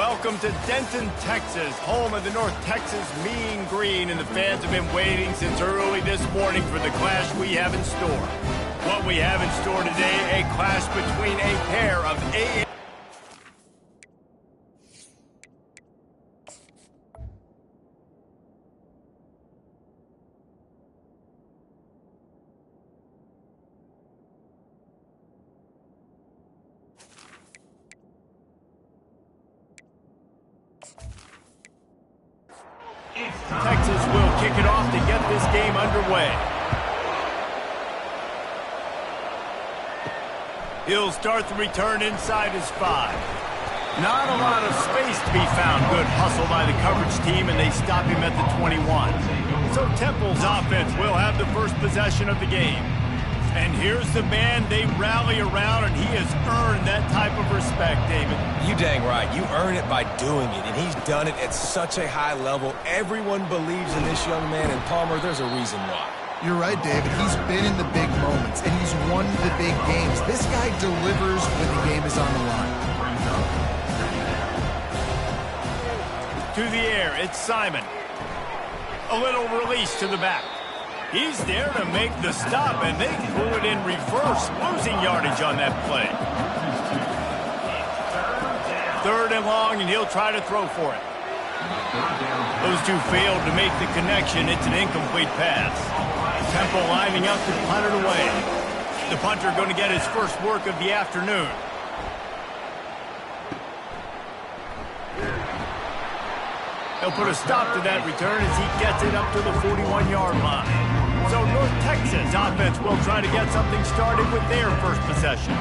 Welcome to Denton, Texas, home of the North Texas Mean Green, and the fans have been waiting since early this morning for the clash we have in store. What we have in store today, a clash between a pair of Texas will kick it off to get this game underway. He'll start the return inside his 5. Not a lot of space to be found. Good hustle by the coverage team, and they stop him at the 21. So Temple's offense will have the first possession of the game. And here's the man they rally around, and he has earned that type of respect, David. You dang right. You earn it by doing it, and he's done it at such a high level. Everyone believes in this young man, and Palmer, there's a reason why. You're right, David. He's been in the big moments, and he's won the big games. This guy delivers when the game is on the line. To the air, it's Simon. A little release to the back. He's there to make the stop, and they threw it in reverse, losing yardage on that play. 3rd and long, and he'll try to throw for it. Those two failed to make the connection. It's an incomplete pass. Temple lining up to punt it away. The punter going to get his first work of the afternoon. He'll put a stop to that return as he gets it up to the 41-yard line. So North Texas offense will try to get something started with their first possession.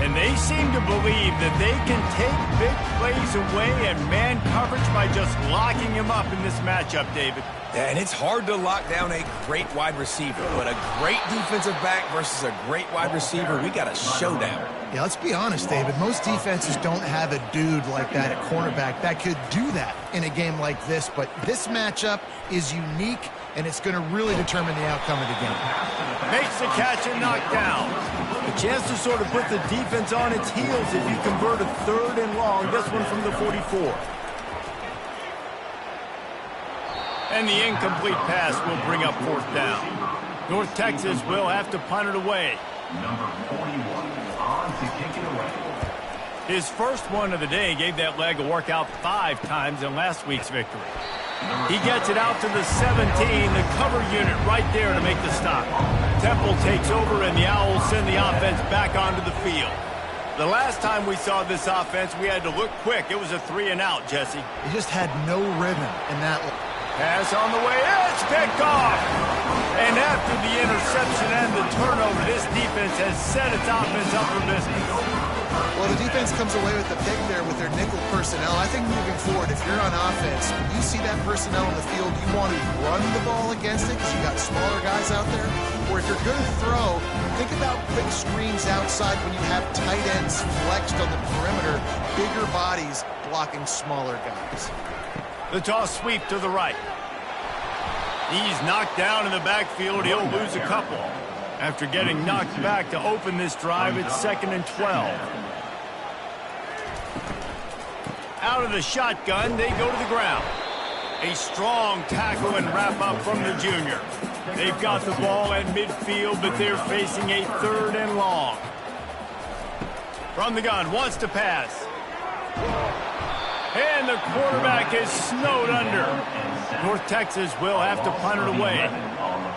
And they seem to believe that they can take big plays away and man coverage by just locking him up in this matchup, David. Yeah, and it's hard to lock down a great wide receiver, but a great defensive back versus a great wide receiver, we got a showdown. Yeah, let's be honest, David. Most defenses don't have a dude like that at cornerback that could do that in a game like this, but this matchup is unique, and it's going to really determine the outcome of the game. Makes the catch and knocked down. A chance to sort of put the defense on its heels if you convert a 3rd and long, this one from the 44. And the incomplete pass will bring up 4th down. North Texas will have to punt it away. Number 41 on to kick it away. His first one of the day gave that leg a workout 5 times in last week's victory. He gets it out to the 17, the cover unit right there to make the stop. Temple takes over, and the Owls send the offense back onto the field. The last time we saw this offense, we had to look quick. It was a 3-and-out, Jesse. He just had no rhythm in that. Pass on the way. It's picked off. And after the interception and the turnover, this defense has set its offense up for business. Well, the defense comes away with the pick there with their nickel personnel. I think moving forward, if you're on offense, when you see that personnel in the field, you want to run the ball against it because you got smaller guys out there. Or if you're going to throw, think about quick screens outside when you have tight ends flexed on the perimeter, bigger bodies blocking smaller guys. The toss sweep to the right. He's knocked down in the backfield. He'll lose a couple. After getting knocked back to open this drive, it's 2nd and 12. Out of the shotgun, they go to the ground. A strong tackle and wrap up from the junior. They've got the ball at midfield, but they're facing a 3rd and long. From the gun, wants to pass. And the quarterback is snowed under. North Texas will have to punt it away.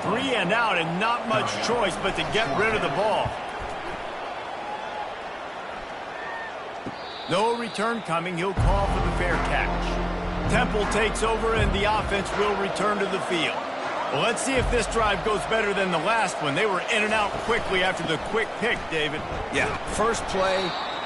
3-and-out and not much choice but to get rid of the ball. No return coming. He'll call for the fair catch. Temple takes over, and the offense will return to the field. Well, let's see if this drive goes better than the last one. They were in and out quickly after the quick pick, David. Yeah, first play,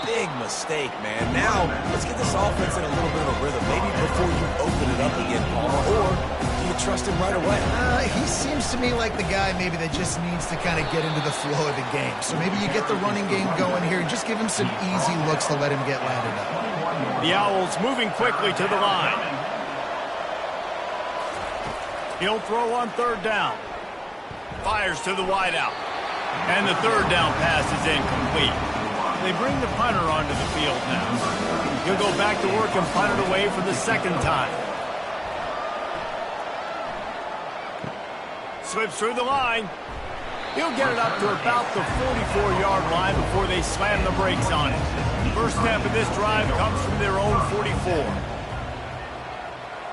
big mistake, man. Now, let's get this offense in a little bit of a rhythm. Maybe before you open it up again, Palmer, or do you trust him right away? He seems to me like the guy maybe that just needs to kind of get into the flow of the game. So maybe you get the running game going here and just give him some easy looks to let him get landed up. The Owls moving quickly to the line. He'll throw on 3rd down. Fires to the wideout. And the 3rd down pass is incomplete. They bring the punter onto the field now. He'll go back to work and punt it away for the second time. Slips through the line. He'll get it up to about the 44-yard line before they slam the brakes on it. First snap of this drive comes from their own 44.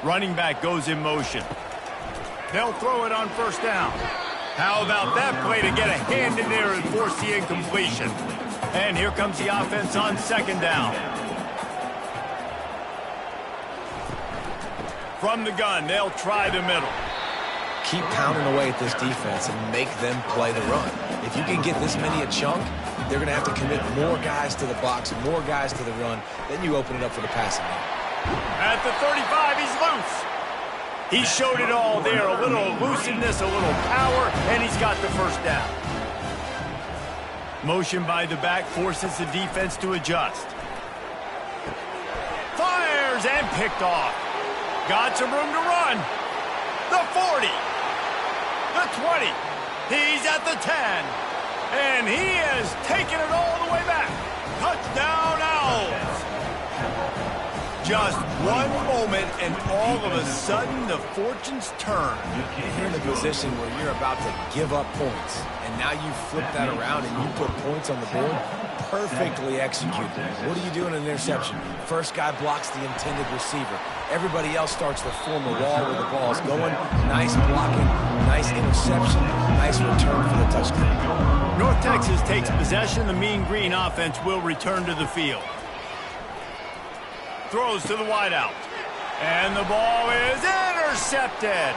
Running back goes in motion. They'll throw it on first down. How about that play to get a hand in there and force the incompletion? And here comes the offense on second down. From the gun, they'll try the middle. Keep pounding away at this defense and make them play the run. If you can get this many a chunk, they're going to have to commit more guys to the box, more guys to the run. Then you open it up for the passing game. At the 35, he's loose. He showed it all there. A little elusiveness, a little power, and he's got the first down. Motion by the back forces the defense to adjust. Fires and picked off. Got some room to run. The 40. The 20. He's at the 10. And he has taken it all the way back. Touchdown, Owls. Just one moment, and all of a sudden, the fortunes turn. You're in a position where you're about to give up points, and now you flip that around and you put points on the board. Perfectly executed. What do you do in an interception? First guy blocks the intended receiver. Everybody else starts to form a wall where the ball's going. Nice blocking, nice interception, nice return for the touchdown. North Texas takes possession. The Mean Green offense will return to the field. Throws to the wideout. And the ball is intercepted.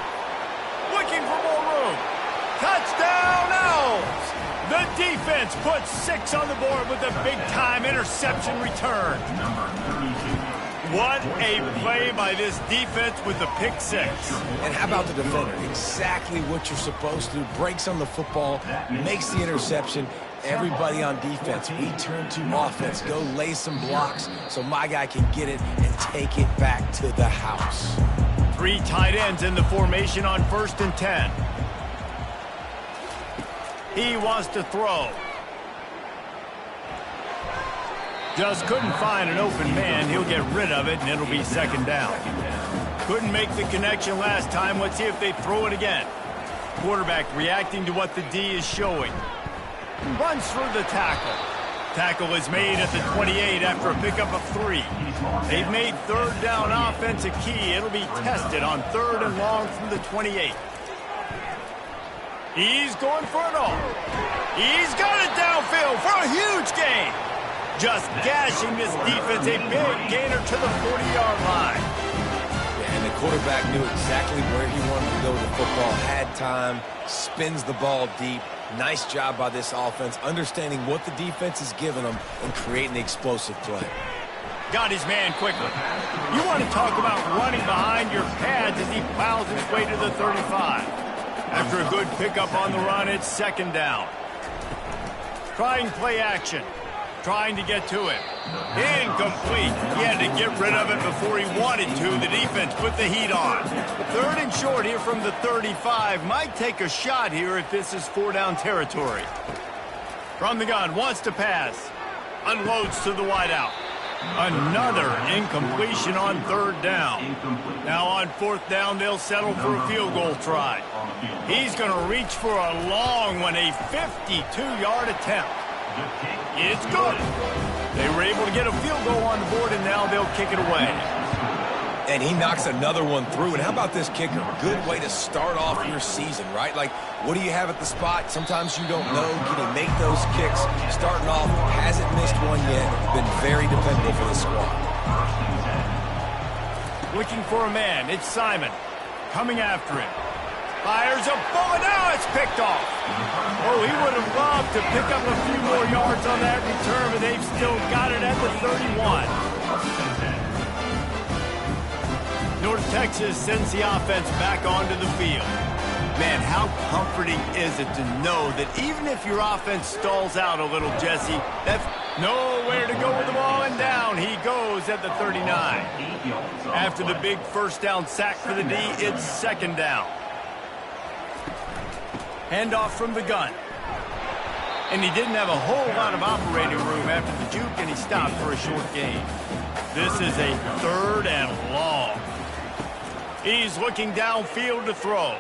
Looking for more room. Touchdown, Owls! The defense puts 6 on the board with a big-time interception return. What a play by this defense with the pick 6. And how about the defender? Exactly what you're supposed to. Breaks on the football, makes the interception. Everybody on defense, we turn to offense. Go lay some blocks so my guy can get it and take it back to the house. 3 tight ends in the formation on 1st and 10. He wants to throw. Just couldn't find an open man. He'll get rid of it, and it'll be second down. Couldn't make the connection last time. Let's see if they throw it again. Quarterback reacting to what the D is showing. Runs through the tackle. Tackle is made at the 28 after a pickup of 3. They've made third down offense a key. It'll be tested on 3rd and long from the 28. He's going for it all. He's got it downfield for a huge gain. Just gashing this defense, a big gainer to the 40-yard line. Yeah, and the quarterback knew exactly where he wanted to go with the football, had time, spins the ball deep. Nice job by this offense, understanding what the defense is giving them and creating the explosive play. Got his man quickly. You want to talk about running behind your pads as he plows his way to the 35. After a good pickup on the run, it's second down. Trying play action. Trying to get to it. Incomplete. He had to get rid of it before he wanted to. The defense put the heat on. 3rd and short here from the 35. Might take a shot here if this is 4-down territory. From the gun, wants to pass. Unloads to the wideout. Another incompletion on 3rd down. Now on 4th down, they'll settle for a field goal try. He's going to reach for a long one, a 52-yard attempt. It's good. They were able to get a field goal on the board, and now they'll kick it away. And he knocks another one through. And how about this kicker? Good way to start off your season, right? Like, what do you have at the spot? Sometimes you don't know. Can he make those kicks? Starting off, hasn't missed one yet. Been very dependable for the squad. Looking for a man. It's Simon. Coming after him. Fires a bullet. Now it's picked off. Oh, he would have loved to pick up a few more yards on that return, but they've still got it at the 31. North Texas sends the offense back onto the field. Man, how comforting is it to know that even if your offense stalls out a little, Jesse, that's nowhere to go with the ball, and down he goes at the 39. After the big first down sack for the D, it's second down. Handoff from the gun. And he didn't have a whole lot of operating room after the juke, and he stopped for a short gain. This is a 3rd and long. He's looking downfield to throw.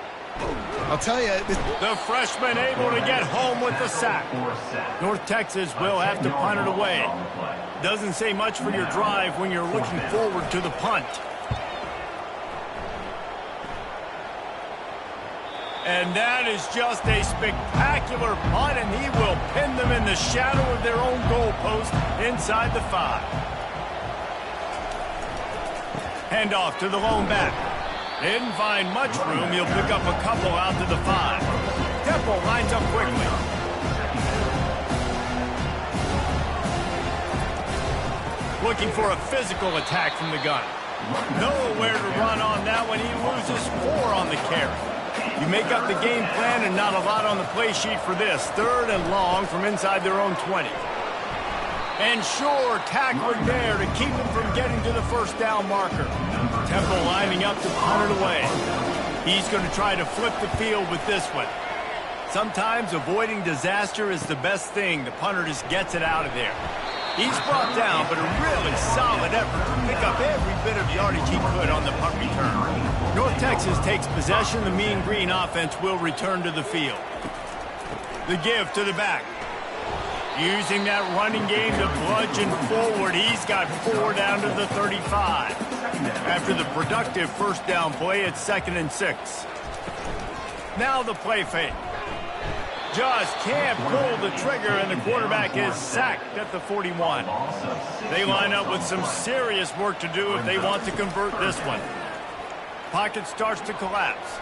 I'll tell you, The freshman able to get home with the sack. North Texas will have to punt it away. Doesn't say much for your drive when you're looking forward to the punt. And that is just a spectacular punt, and he will pin them in the shadow of their own goalpost inside the 5. Handoff to the lone back. Didn't find much room. He'll pick up a couple out to the 5. Temple lines up quickly. Looking for a physical attack from the gun. Nowhere to run on that one. He loses 4 on the carry. You make up the game plan and not a lot on the play sheet for this. 3rd and long from inside their own 20. And sure, tackling there to keep him from getting to the first down marker. Temple lining up to punt it away. He's going to try to flip the field with this one. Sometimes avoiding disaster is the best thing. The punter just gets it out of there. He's brought down, but a really solid effort to pick up every bit of yardage he could on the punt return. North Texas takes possession. The Mean Green offense will return to the field. The give to the back. Using that running game to bludgeon forward. He's got 4 down to the 35. After the productive first down play, it's 2nd and 6. Now the play fake. Just can't pull the trigger, and the quarterback is sacked at the 41. They line up with some serious work to do if they want to convert this one. Pocket starts to collapse.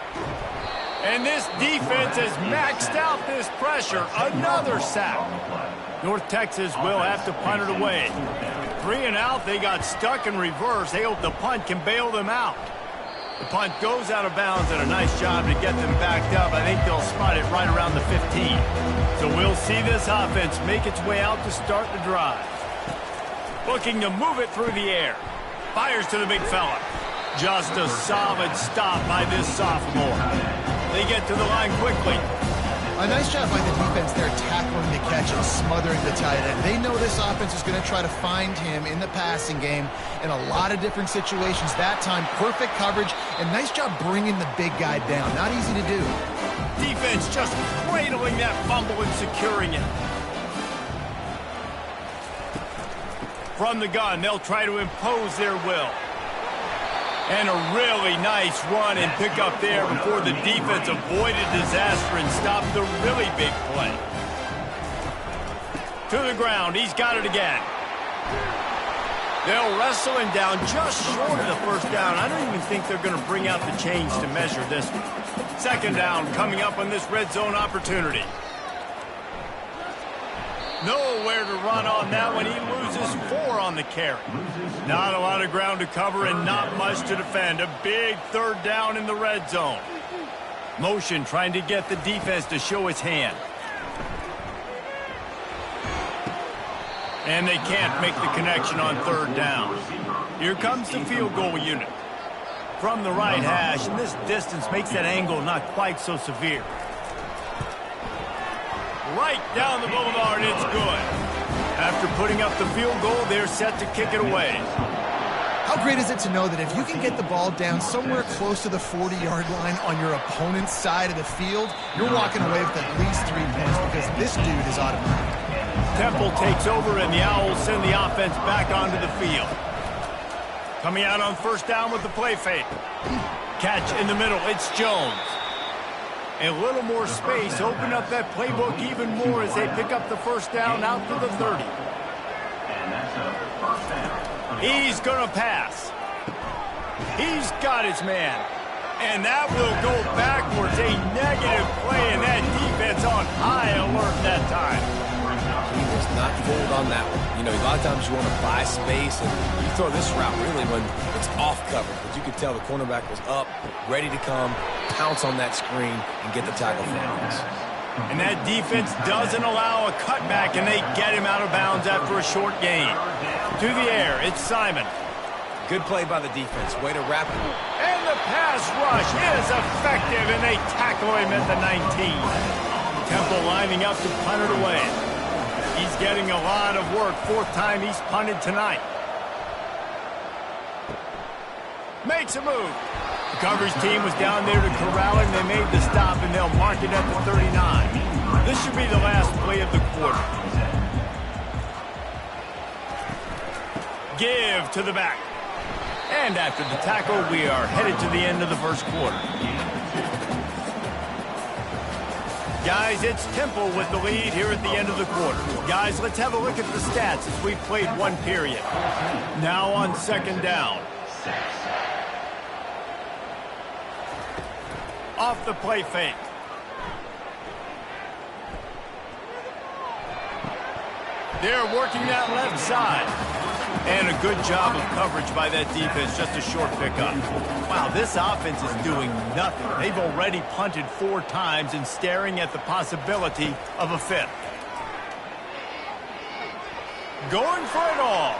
And this defense has maxed out this pressure. Another sack. North Texas will have to punt it away. 3 and out, they got stuck in reverse. They hope the punt can bail them out. The punt goes out of bounds, and a nice job to get them backed up. I think they'll spot it right around the 15. So we'll see this offense make its way out to start the drive. Looking to move it through the air. Fires to the big fella. Just a solid stop by this sophomore. They get to the line quickly. a nice job by the defense there tackling the catch and smothering the tight end. They know this offense is going to try to find him in the passing game in a lot of different situations. That time, perfect coverage, and nice job bringing the big guy down. Not easy to do. Defense just cradling that fumble and securing it. From the gun, they'll try to impose their will. And a really nice run and pick up there before the defense avoided disaster and stopped the really big play. To the ground, he's got it again. They'll wrestle him down just short of the first down. I don't even think they're going to bring out the chains to measure this one. Second down coming up on this red zone opportunity. Nowhere to run on that one. He loses 4 on the carry. Not a lot of ground to cover and not much to defend. A big third down in the red zone. Motion trying to get the defense to show its hand. And they can't make the connection on third down. Here comes the field goal unit. From the right hash, and this distance makes that angle not quite so severe. Right down the boulevard, it's good. After putting up the field goal, they're set to kick it away. How great is it to know that if you can get the ball down somewhere close to the 40-yard line on your opponent's side of the field, you're walking away with at least 3 points because this dude is automatic. Temple takes over, and the Owls send the offense back onto the field. Coming out on first down with the play fake. Catch in the middle, it's Jones. A little more space, open up that playbook even more as they pick up the first down out to the 30. He's going to pass. He's got his man. And that will go backwards. A negative play, and that defense on high alert that time. He was not fooled on that one. You know, a lot of times you want to buy space, and you throw this route really when it's off cover. But you could tell the cornerback was up, ready to come, pounce on that screen, and get the tackle for Owens. And that defense doesn't allow a cutback, and they get him out of bounds after a short gain. To the air, it's Simon. Good play by the defense. Way to wrap it. And the pass rush is effective, and they tackle him at the 19. Temple lining up to punt it away. He's getting a lot of work. 4th time he's punted tonight. Makes a move. The coverage team was down there to corral him. They made the stop, and they'll mark it at the 39. This should be the last play of the quarter. Give to the back. And after the tackle, we are headed to the end of the first quarter. Guys, it's Temple with the lead here at the end of the quarter. Guys, let's have a look at the stats as we've played one period. Now on 2nd down. Off the play fake. They're working that left side. And a good job of coverage by that defense, just a short pickup. Wow, this offense is doing nothing. They've already punted 4 times and staring at the possibility of a 5th. Going for it all.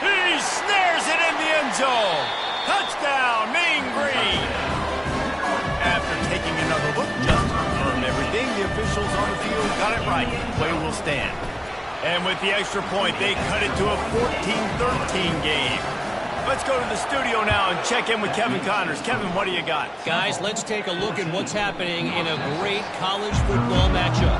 He snares it in the end zone. Touchdown, Mean Green. After taking another look, just to confirm everything, the officials on the field got it right. Play will stand. And with the extra point, they cut it to a 14-13 game. Let's go to the studio now and check in with Kevin Connors. Kevin, what do you got? Guys, let's take a look at what's happening in a great college football matchup.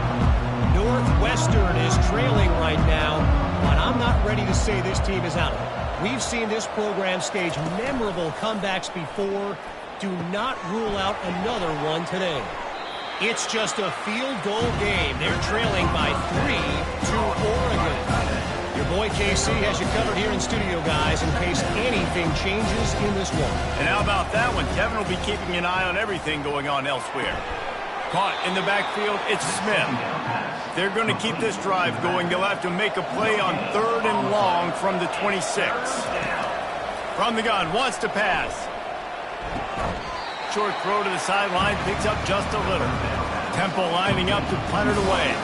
Northwestern is trailing right now, but I'm not ready to say this team is out. We've seen this program stage memorable comebacks before. Do not rule out another one today. It's just a field goal game. They're trailing by 3 to Oregon. Your boy KC has you covered here in studio, guys, in case anything changes in this one. And how about that one? Kevin will be keeping an eye on everything going on elsewhere. Caught in the backfield, it's Smith. They're going to keep this drive going. They'll have to make a play on 3rd and long from the 26. From the gun, wants to pass. Short throw to the sideline, picks up just a little. Temple lining up to punt it away.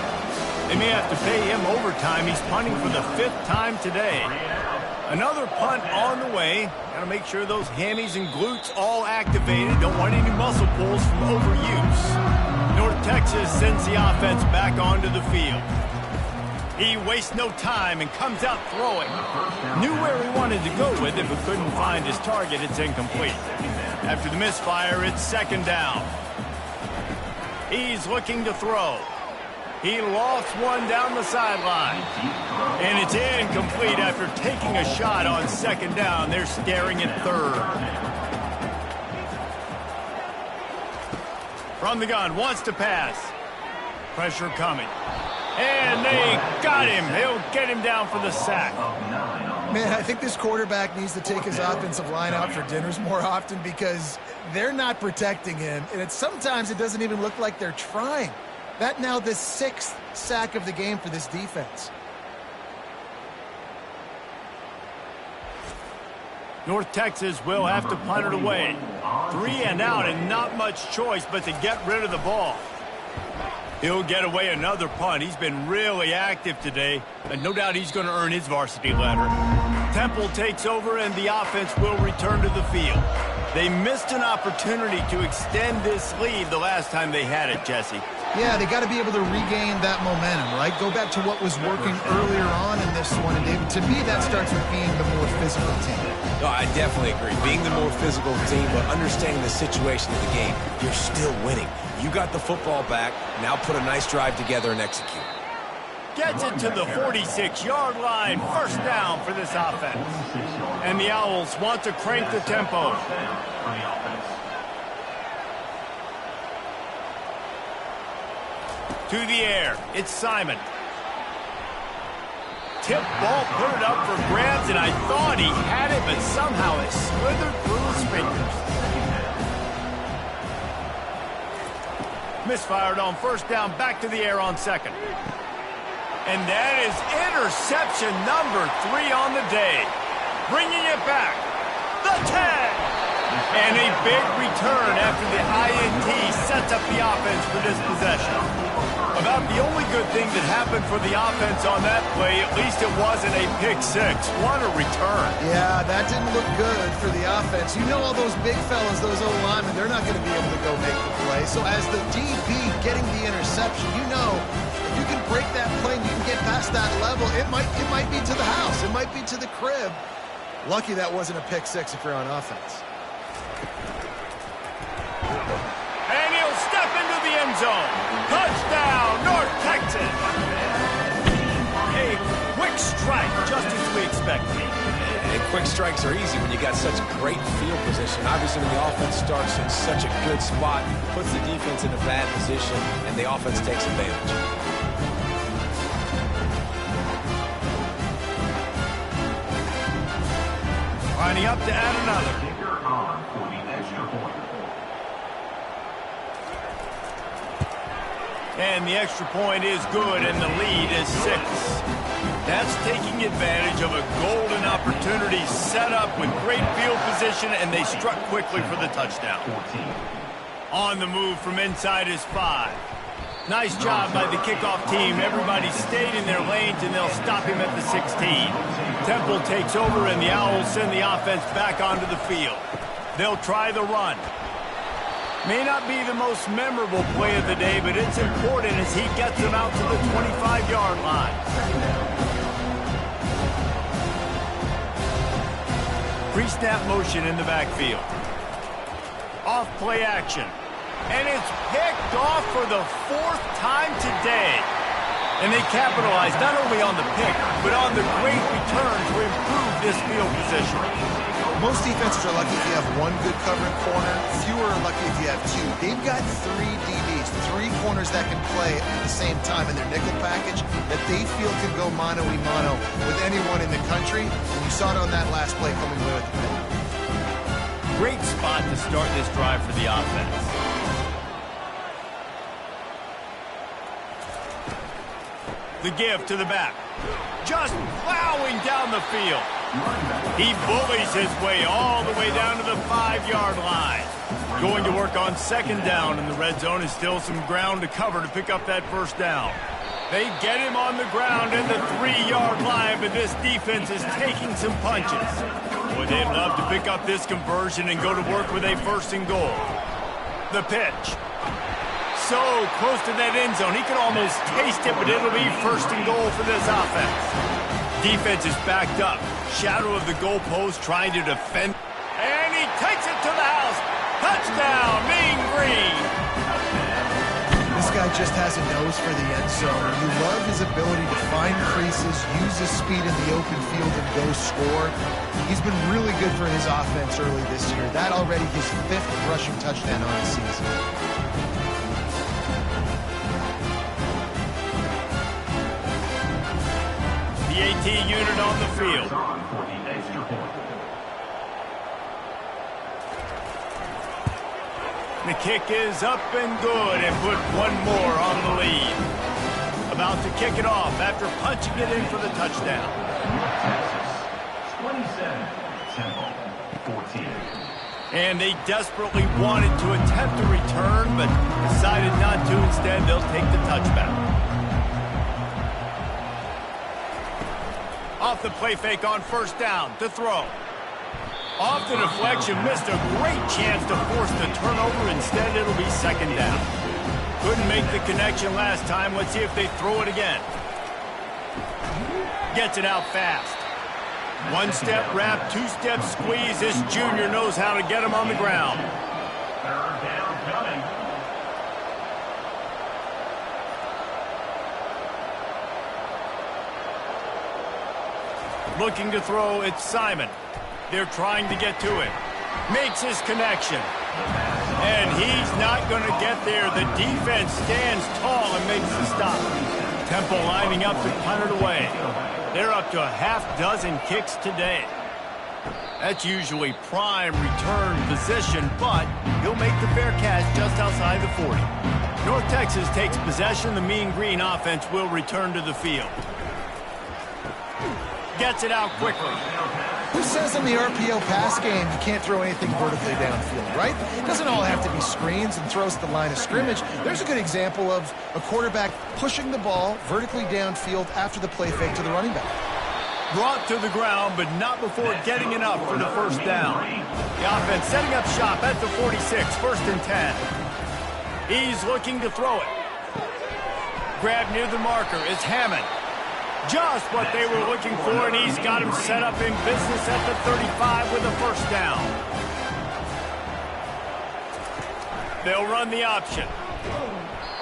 They may have to pay him overtime. He's punting for the 5th time today. Another punt on the way. Got to make sure those hammies and glutes all activated. Don't want any muscle pulls from overuse. North Texas sends the offense back onto the field. He wastes no time and comes out throwing. Knew where he wanted to go with it, but couldn't find his target. It's incomplete. After the misfire, it's 2nd down. He's looking to throw. He lost one down the sideline. And it's incomplete after taking a shot on 2nd down. They're staring at 3rd. From the gun, wants to pass. Pressure coming. And they got him. They'll get him down for the sack. Man, I think this quarterback needs to take his offensive line out for dinners more often because they're not protecting him. And sometimes it doesn't even look like they're trying. That now the 6th sack of the game for this defense. North Texas will have to punt it away. 3 and out and not much choice but to get rid of the ball. He'll get away another punt. He's been really active today, and no doubt he's going to earn his varsity letter. Temple takes over, and the offense will return to the field. They missed an opportunity to extend this lead the last time they had it, Jesse. Yeah, they got to be able to regain that momentum, right? Go back to what was working earlier on in this one. And David, to me, that starts with being the more physical team. No, I definitely agree. Being the more physical team, but understanding the situation of the game, you're still winning. You got the football back. Now put a nice drive together and execute. Gets it to the 46-yard line. 1st down for this offense. And the Owls want to crank the tempo. To the air, it's Simon. Tip ball, put it up for grabs, and I thought he had it, but somehow it slithered through his fingers. Misfired on 1st down, back to the air on 2nd. And that is interception number 3 on the day. Bringing it back. The tag. And a big return after the INT sets up the offense for this possession. A About the only good thing that happened for the offense on that play, at least it wasn't a pick six. What a return. Yeah, that didn't look good for the offense. You know all those big fellas, those O-linemen, they're not going to be able to go make the play. So as the DB getting the interception, you know if you can break that play and you can get past that level, it might be to the house. It might be to the crib. Lucky that wasn't a pick six if you're on offense. And he'll step into the end zone. Touchdown, North Texas. A quick strike, just as we expected. And quick strikes are easy when you got such great field position. Obviously, when the offense starts in such a good spot, puts the defense in a bad position, and the offense takes advantage. Lining up to add another. Kicker on for the extra point. And the extra point is good, and the lead is 6. That's taking advantage of a golden opportunity set up with great field position, and they struck quickly for the touchdown. 14. On the move from inside is 5. Nice job by the kickoff team. Everybody stayed in their lanes, and they'll stop him at the 16. Temple takes over, and the Owls send the offense back onto the field. They'll try the run. May not be the most memorable play of the day, but it's important as he gets them out to the 25-yard line. Pre-snap motion in the backfield. Off play action. And it's picked off for the 4th time today. And they capitalized not only on the pick, but on the great return to improve this field position. Most defenses are lucky if you have one good covering corner. Fewer are lucky if you have 2. They've got 3 DBs, 3 corners that can play at the same time in their nickel package that they feel can go mano-a-mano with anyone in the country. And you saw it on that last play coming away with the pick. Great spot to start this drive for the offense. The give to the back. Just plowing down the field. He bullies his way all the way down to the 5-yard line. Going to work on 2nd down, and the red zone is still some ground to cover to pick up that 1st down. They get him on the ground at the 3-yard line, but this defense is taking some punches. Boy, they'd love to pick up this conversion and go to work with a 1st and goal. The pitch. So close to that end zone. He can almost taste it, but it'll be 1st and goal for this offense. Defense is backed up. Shadow of the goalpost trying to defend. And he takes it to the house. Touchdown, Mean Green. This guy just has a nose for the end zone. You love his ability to find creases, use his speed in the open field, and go score. He's been really good for his offense early this year. That already his 5th rushing touchdown on the season. The AT unit on the field. The kick is up and good and put one more on the lead. About to kick it off after punching it in for the touchdown. Texas, 27, Temple, 14. And they desperately wanted to attempt a return, but decided not to. Instead, they'll take the touchback. Off the play fake on 1st down to throw. Off the deflection, missed a great chance to force the turnover. Instead, it'll be 2nd down. Couldn't make the connection last time. Let's see if they throw it again. Gets it out fast. 1-step wrap, 2-step squeeze. This junior knows how to get him on the ground. 3rd down coming. Looking to throw, it's Simon. They're trying to get to him. Makes his connection. And he's not going to get there. The defense stands tall and makes the stop. Temple lining up to punt it away. They're up to a half-dozen kicks today. That's usually prime return position, but he'll make the fair catch just outside the 40. North Texas takes possession. The Mean Green offense will return to the field. Gets it out quickly. Who says in the RPO pass game you can't throw anything vertically downfield, right? It doesn't all have to be screens and throws at the line of scrimmage. There's a good example of a quarterback pushing the ball vertically downfield after the play fake to the running back. Brought to the ground, but not before getting enough for the first down. The offense setting up shop at the 46, 1st and 10. He's looking to throw it. Grab near the marker is Hammond. Just what they were looking for, and he's got him set up in business at the 35 with a first down. They'll run the option.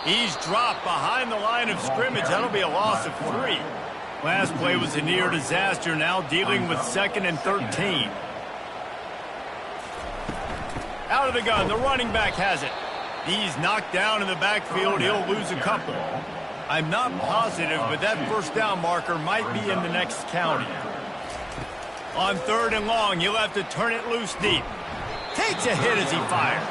He's dropped behind the line of scrimmage. That'll be a loss of 3. Last play was a near disaster, now dealing with 2nd and 13. Out of the gun, the running back has it. He's knocked down in the backfield. He'll lose a couple. I'm not positive, but that first down marker might be in the next county. On 3rd and long, he'll have to turn it loose deep. Takes a hit as he fires.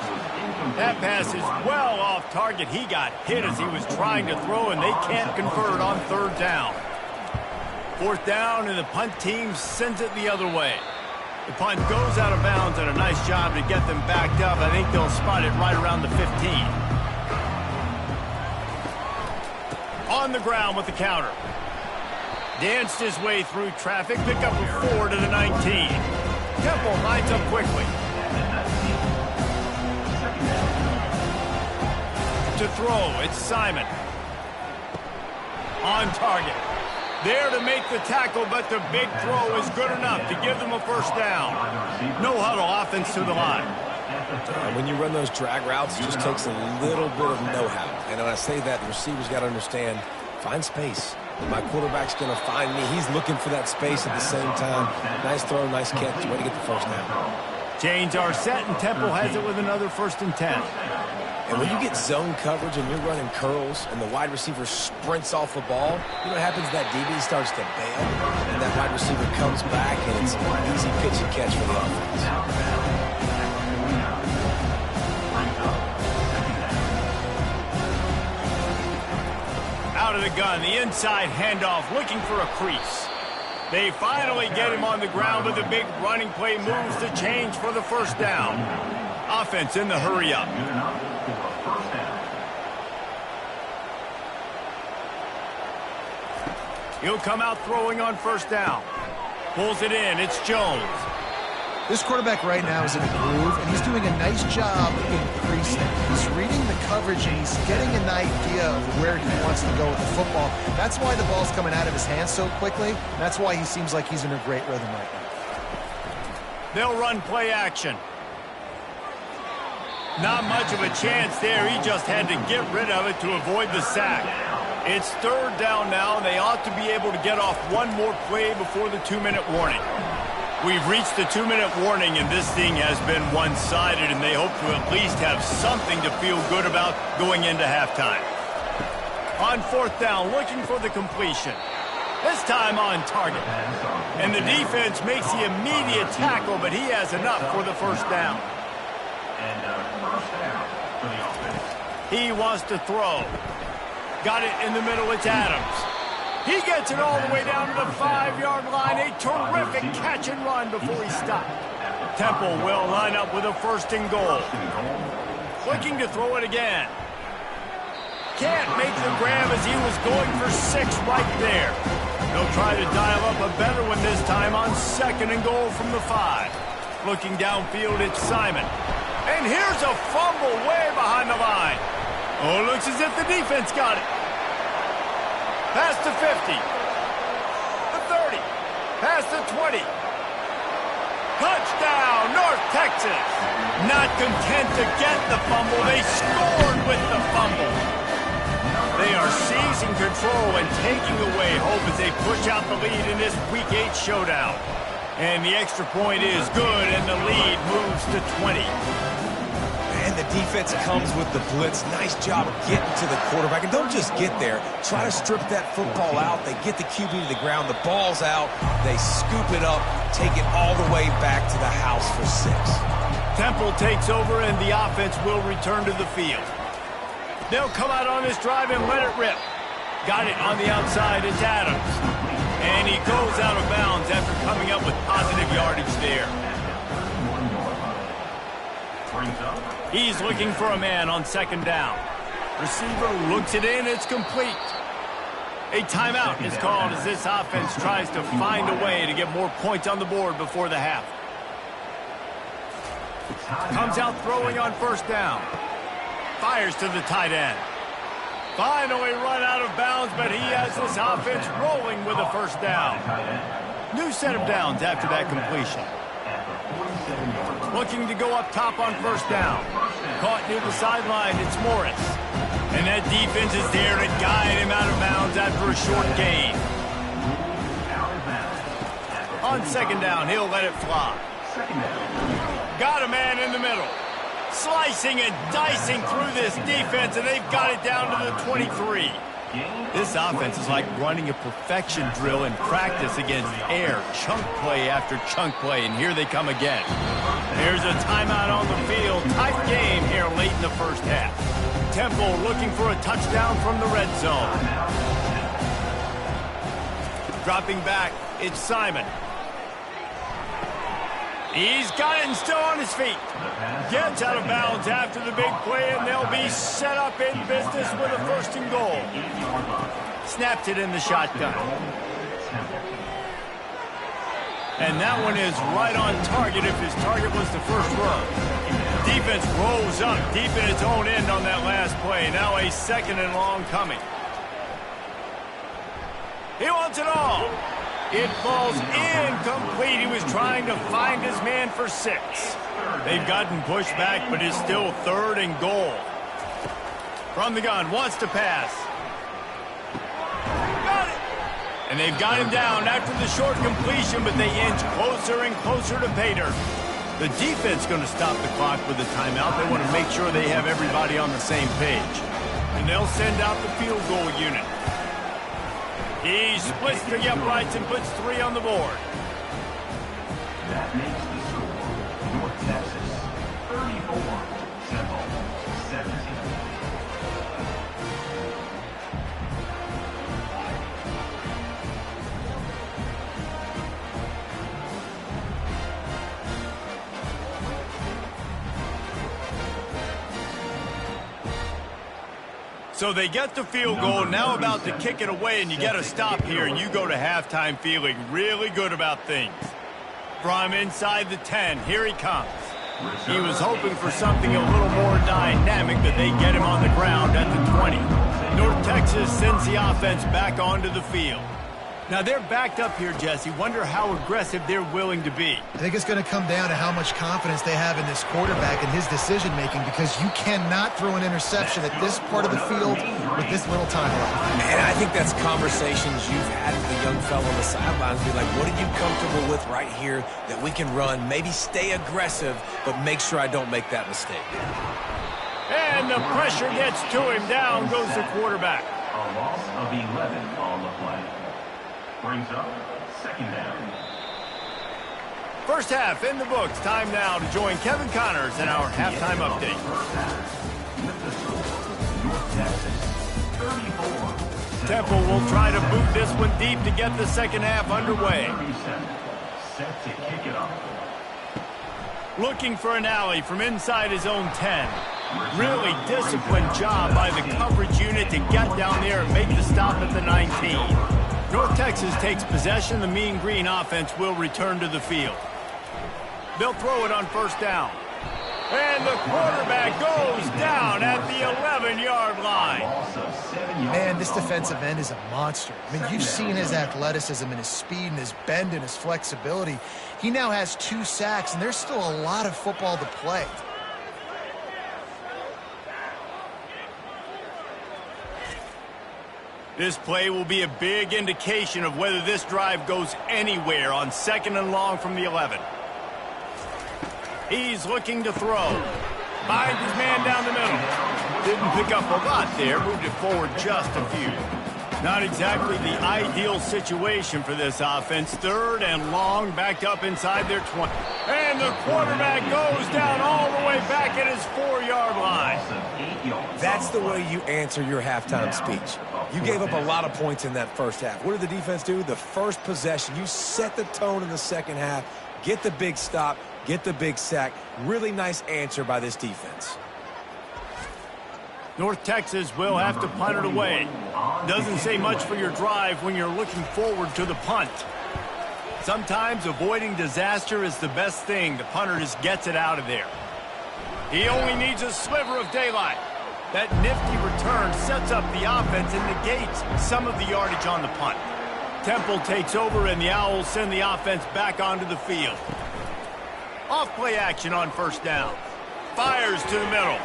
That pass is well off target. He got hit as he was trying to throw, and they can't convert on 3rd down. 4th down, and the punt team sends it the other way. The punt goes out of bounds, and a nice job to get them backed up. I think they'll spot it right around the 15. On the ground with the counter. Danced his way through traffic. Pick up a 4 to the 19. Temple lines up quickly. To throw, it's Simon. On target. There to make the tackle, but the big throw is good enough to give them a first down. No huddle offense to the line. When you run those drag routes, it just takes a little bit of know-how. And when I say that, the receivers got to understand, find space. My quarterback's going to find me. He's looking for that space at the same time. Nice throw, nice catch. Way to get the first down. Chains are set, and Temple has it with another 1st and 10. And when you get zone coverage and you're running curls and the wide receiver sprints off the ball, you know what happens? That DB starts to bail, and that wide receiver comes back, and it's an easy pitch and catch for the offense. Out of the gun, the inside handoff, looking for a crease. They finally get him on the ground, but the big running play moves the change for the first down. Offense in the hurry up. He'll come out throwing on first down. Pulls it in, it's Jones. This quarterback right now is in a groove, and he's doing a nice job increasing. He's reading the coverage, and he's getting an idea of where he wants to go with the football. That's why the ball's coming out of his hands so quickly. That's why he seems like he's in a great rhythm right now. They'll run play action. Not much of a chance there. He just had to get rid of it to avoid the sack. It's 3rd down now, and they ought to be able to get off one more play before the 2-minute warning. We've reached the 2-minute warning, and this thing has been one-sided, and they hope to at least have something to feel good about going into halftime. On 4th down, looking for the completion. This time on target. And the defense makes the immediate tackle, but he has enough for the first down. He wants to throw. Got it in the middle, it's Adams. He gets it all the way down to the 5-yard line. A terrific catch and run before he stopped. Temple will line up with a 1st and goal. Looking to throw it again. Can't make the grab as he was going for 6 right there. They'll try to dial up a better one this time on 2nd and goal from the 5. Looking downfield, it's Simon. And here's a fumble way behind the line. Oh, looks as if the defense got it. Past the 50. The 30. Past the 20. Touchdown, North Texas. Not content to get the fumble, they scored with the fumble. They are seizing control and taking away hope as they push out the lead in this Week 8 showdown. And the extra point is good, and the lead moves to 20. And the defense comes with the blitz. Nice job of getting to the quarterback. And don't just get there. Try to strip that football out. They get the QB to the ground. The ball's out. They scoop it up, take it all the way back to the house for 6. Temple takes over, and the offense will return to the field. They'll come out on this drive and let it rip. Got it on the outside. It's Adams. And he goes out of bounds after coming up with positive yardage there. He's looking for a man on second down. Receiver looks it in. It's complete. A timeout is called as this offense tries to find a way to get more points on the board before the half. Comes out throwing on first down. Fires to the tight end. Finally run out of bounds, but he has this offense rolling with a first down. New set of downs after that completion. Looking to go up top on first down. Caught near the sideline, it's Morris. And that defense is there to guide him out of bounds after a short gain. On second down, he'll let it fly. Got a man in the middle. Slicing and dicing through this defense, and they've got it down to the 23. This offense is like running a perfection drill in practice against air. Chunk play after chunk play, and here they come again. There's a timeout on the field. Tight game here late in the first half. Temple looking for a touchdown from the red zone. Dropping back, it's Simon. He's got it and still on his feet. Gets out of bounds after the big play, and they'll be set up in business with a first and goal. Snapped it in the shotgun. And that one is right on target if his target was the first run. Defense rolls up deep in its own end on that last play. Now a second and long coming. He wants it all. It falls incomplete. He was trying to find his man for 6. They've gotten pushed back, but it's still third and goal. From the gun, wants to pass. Got it. And they've got him down after the short completion, but they inch closer and closer to Pater. The defense going to stop the clock with a timeout. They want to make sure they have everybody on the same page. And they'll send out the field goal unit. He splits the uprights and puts 3 on the board. That makes the score North Texas 34, Temple 17. So they get the field goal, now about to kick it away, and you get a stop here, and you go to halftime feeling really good about things. From inside the 10, here he comes. He was hoping for something a little more dynamic, but they get him on the ground at the 20. North Texas sends the offense back onto the field. Now they're backed up here, Jesse. Wonder how aggressive they're willing to be. I think it's going to come down to how much confidence they have in this quarterback and his decision-making, because you cannot throw an interception at this part of the field with this little time left. And I think that's conversations you've had with the young fellow on the sidelines. Be like, what are you comfortable with right here that we can run? Maybe stay aggressive, but make sure I don't make that mistake. And the pressure gets to him. Down goes the quarterback. A loss of 11 on the play. Brings up second down. First half in the books. Time now to join Kevin Connors in our halftime update. With the score, North Texas 34. Temple will try to boot this one deep to get the second half underway. 37. Set to kick it off. Looking for an alley from inside his own 10. Really disciplined job by the coverage unit to get down there and make the stop at the 19. North Texas takes possession. The Mean Green offense will return to the field. They'll throw it on first down. And the quarterback goes down at the 11-yard line. Man, this defensive end is a monster. I mean, you've seen his athleticism and his speed and his bend and his flexibility. He now has 2 sacks, and there's still a lot of football to play. This play will be a big indication of whether this drive goes anywhere on second and long from the 11. He's looking to throw. Finds his man down the middle. Didn't pick up a lot there. Moved it forward just a few. Not exactly the ideal situation for this offense. Third and long, backed up inside their 20. And the quarterback goes down all the way back at his 4-yard line. That's the way you answer your halftime speech. You gave up a lot of points in that first half. What did the defense do? The first possession, you set the tone in the second half, get the big stop, get the big sack. Really nice answer by this defense. North Texas will have to punt it away. Doesn't say much for your drive when you're looking forward to the punt. Sometimes avoiding disaster is the best thing. The punter just gets it out of there. He only needs a sliver of daylight. That nifty return sets up the offense and negates some of the yardage on the punt. Temple takes over, and the Owls send the offense back onto the field. Off-play action on first down. Fires to the middle.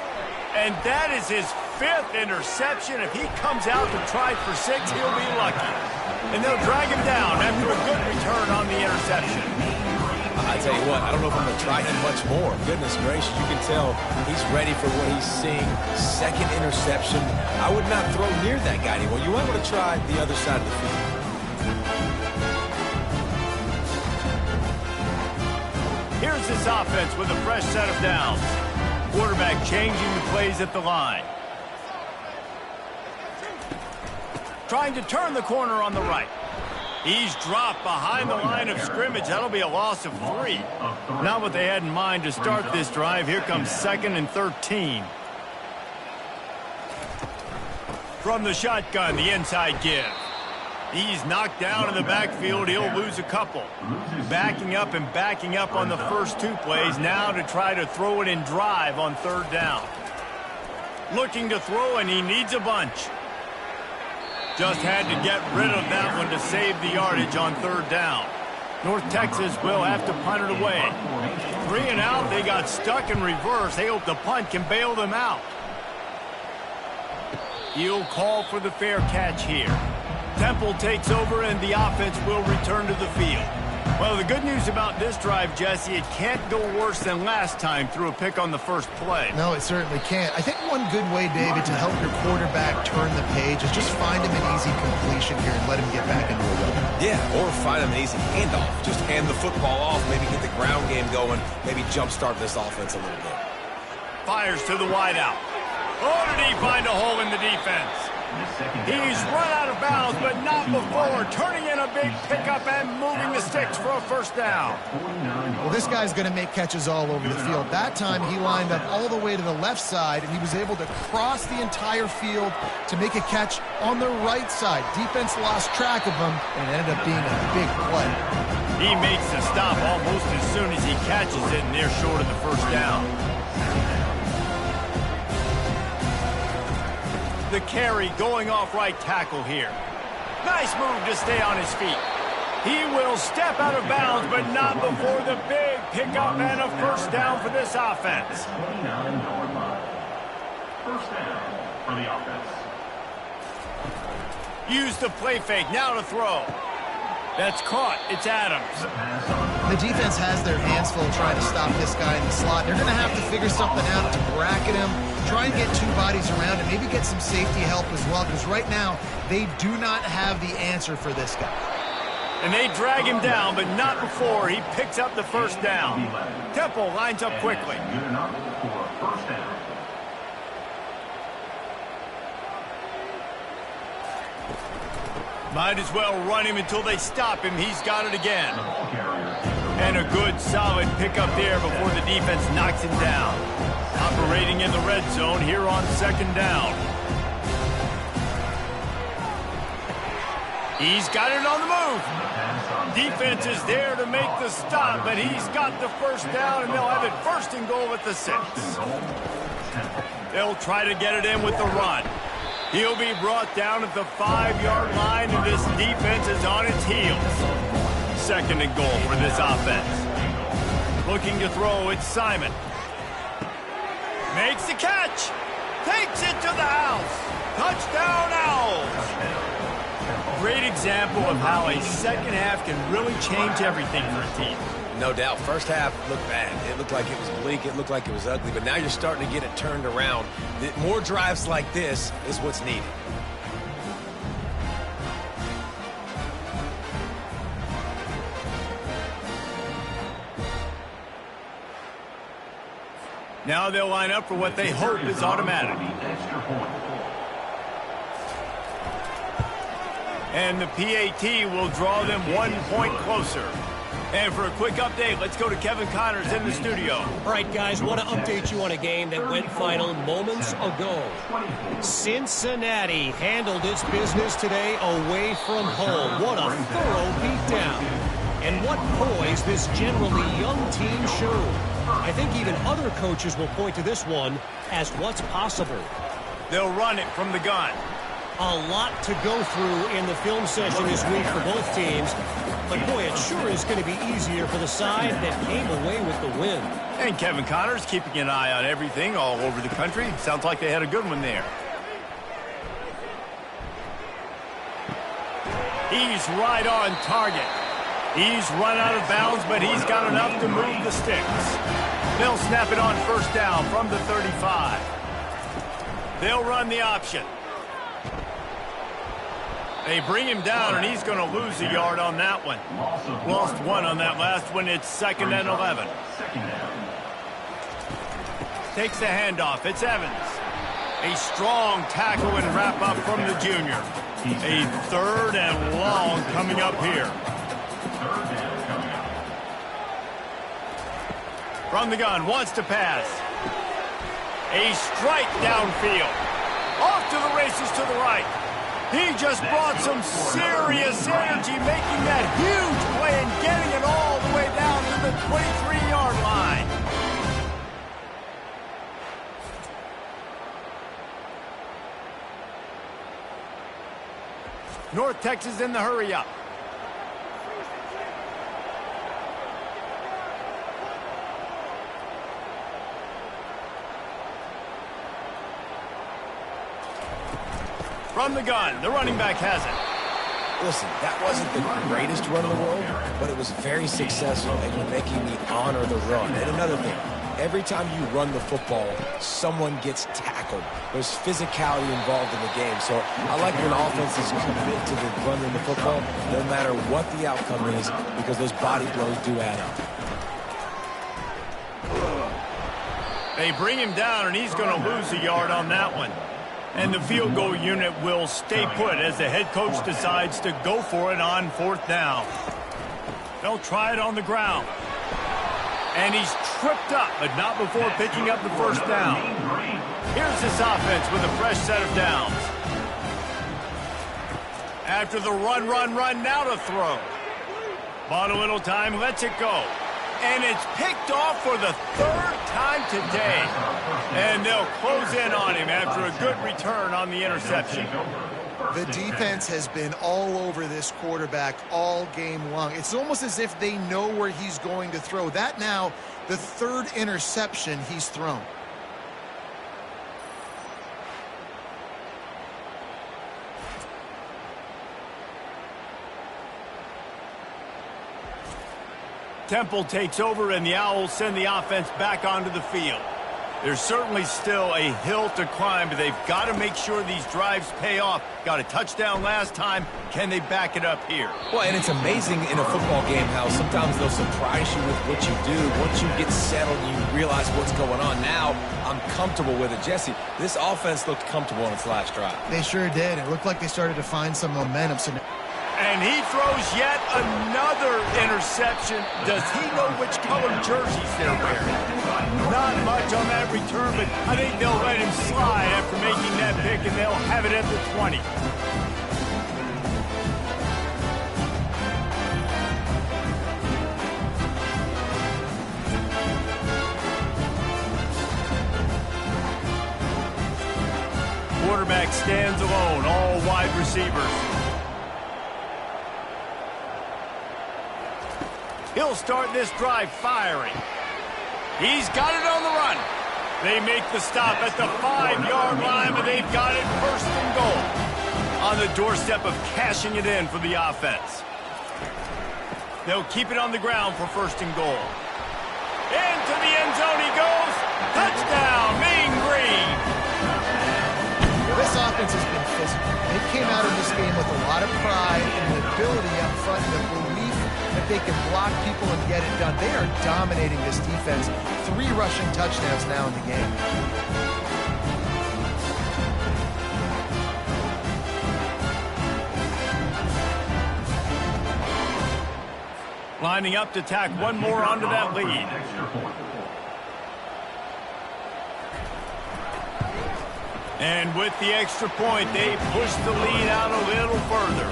And that is his 5th interception. If he comes out to try for 6, he'll be lucky. And they'll drag him down after a good return on the interception. I tell you what, I don't know if I'm going to try him much more. Goodness gracious, you can tell he's ready for what he's seeing. 2nd interception. I would not throw near that guy anymore. You might want to try the other side of the field. Here's this offense with a fresh set of downs. Quarterback changing the plays at the line. Trying to turn the corner on the right. He's dropped behind the line of scrimmage. That'll be a loss of 3. Not what they had in mind to start this drive. Here comes 2nd and 13. From the shotgun, the inside give. He's knocked down in the backfield. He'll lose a couple. Backing up and backing up on the first 2 plays. Now to try to throw it in drive on 3rd down. Looking to throw, and he needs a bunch. Just had to get rid of that one to save the yardage on 3rd down. North Texas will have to punt it away. 3 and out, they got stuck in reverse. They hope the punt can bail them out. He'll call for the fair catch here. Temple takes over, and the offense will return to the field. Well, the good news about this drive, Jesse, it can't go worse than last time through a pick on the first play. No, it certainly can't. I think one good way, David, to help your quarterback turn the page is just find him an easy completion here and let him get back into a rhythm. Yeah, or find him an easy handoff. Just hand the football off, maybe get the ground game going, maybe jumpstart this offense a little bit. Fires to the wideout. Oh, did he find a hole in the defense? He's run out of bounds, but not before turning in a big pickup and moving the sticks for a first down. Well, this guy's going to make catches all over the field. That time he lined up all the way to the left side, and he was able to cross the entire field to make a catch on the right side. Defense lost track of him, and it ended up being a big play. He makes the stop almost as soon as he catches it, and they're short of the first down. The carry going off right tackle here. Nice move to stay on his feet. He will step out of bounds, but not before the big pickup and a first down for this offense. 29-yard line. First down for the offense. Use the play fake, now to throw. That's caught. It's Adams. The defense has their hands full trying to stop this guy in the slot. They're going to have to figure something out to bracket him, try and get 2 bodies around him, maybe get some safety help as well, because right now they do not have the answer for this guy. And they drag him down, but not before he picks up the first down. Temple lines up quickly. Good enough for a first down. Might as well run him until they stop him. He's got it again. And a good, solid pickup there before the defense knocks him down. Operating in the red zone here on 2nd down. He's got it on the move. Defense is there to make the stop, but he's got the first down, and they'll have it 1st and goal at the 6. They'll try to get it in with the run. He'll be brought down at the 5-yard line, and this defense is on its heels. 2nd and goal for this offense. Looking to throw, it's Simon. Makes the catch. Takes it to the house. Touchdown, Owls. Great example of how a second half can really change everything for a team. No doubt. First half looked bad. It looked like it was bleak. It looked like it was ugly. But now you're starting to get it turned around. More drives like this is what's needed. Now they'll line up for what they hope is automatic. And the PAT will draw them 1 point closer. And for a quick update, let's go to Kevin Connors in the studio. All right, guys, want to update you on a game that went final moments ago. Cincinnati handled its business today away from home. What a thorough beatdown. And what poise this generally young team showed. I think even other coaches will point to this one as what's possible. They'll run it from the gun. A lot to go through in the film session this week for both teams. But, boy, it sure is going to be easier for the side that came away with the win. And Kevin Connors keeping an eye on everything all over the country. Sounds like they had a good one there. He's right on target. He's run out of bounds, but he's got enough to move the sticks. They'll snap it on first down from the 35. They'll run the option. They bring him down, and he's going to lose a yard on that one. Lost 1 on that last one. It's 2nd and 11. Takes the handoff. It's Evans. A strong tackle and wrap up from the junior. A 3rd and long coming up here. From the gun, wants to pass. A strike downfield. Off to the races to the right. He just brought some serious energy, making that huge play and getting it all the way down to the 23-yard line. North Texas in the hurry-up. From the gun, the running back has it. Listen, that wasn't the greatest run in the world, but it was very successful, and you're making me honor the run. And another thing, every time you run the football, someone gets tackled. There's physicality involved in the game. So I like when offenses commit to the running the football, no matter what the outcome is, because those body blows do add up. They bring him down, and he's going to lose a yard on that one. And the field goal unit will stay put as the head coach decides to go for it on 4th down. They'll try it on the ground. And he's tripped up, but not before picking up the first down. Here's this offense with a fresh set of downs. After the run, now to throw. Bought a little time, lets it go. And it's picked off for the 3rd time today. And they'll close in on him after a good return on the interception. The defense has been all over this quarterback all game long. It's almost as if they know where he's going to throw. That now, the 3rd interception he's thrown. Temple takes over, and the Owls send the offense back onto the field. There's certainly still a hill to climb, but they've got to make sure these drives pay off. Got a touchdown last time. Can they back it up here? Well, and it's amazing in a football game how sometimes they'll surprise you with what you do. Once you get settled, you realize what's going on. Now, I'm comfortable with it. Jesse, this offense looked comfortable on its last drive. They sure did. It looked like they started to find some momentum. So and he throws yet another interception. Does he know which color jerseys they're wearing? Not much on that return, but I think they'll let him slide after making that pick, and they'll have it at the 20. Quarterback stands alone, all wide receivers. He'll start this drive firing. He's got it on the run. They make the stop at the 5-yard line, but they've got it 1st and goal. On the doorstep of cashing it in for the offense. They'll keep it on the ground for 1st and goal. Into the end zone he goes. Touchdown, Mean Green. this offense has been physical. They came out of this game with a lot of pride and the ability up front and the belief that they can block people and get it done. They are dominating this defense. 3 rushing touchdowns now in the game. Lining up to tack one more onto that lead. And with the extra point, they push the lead out a little further.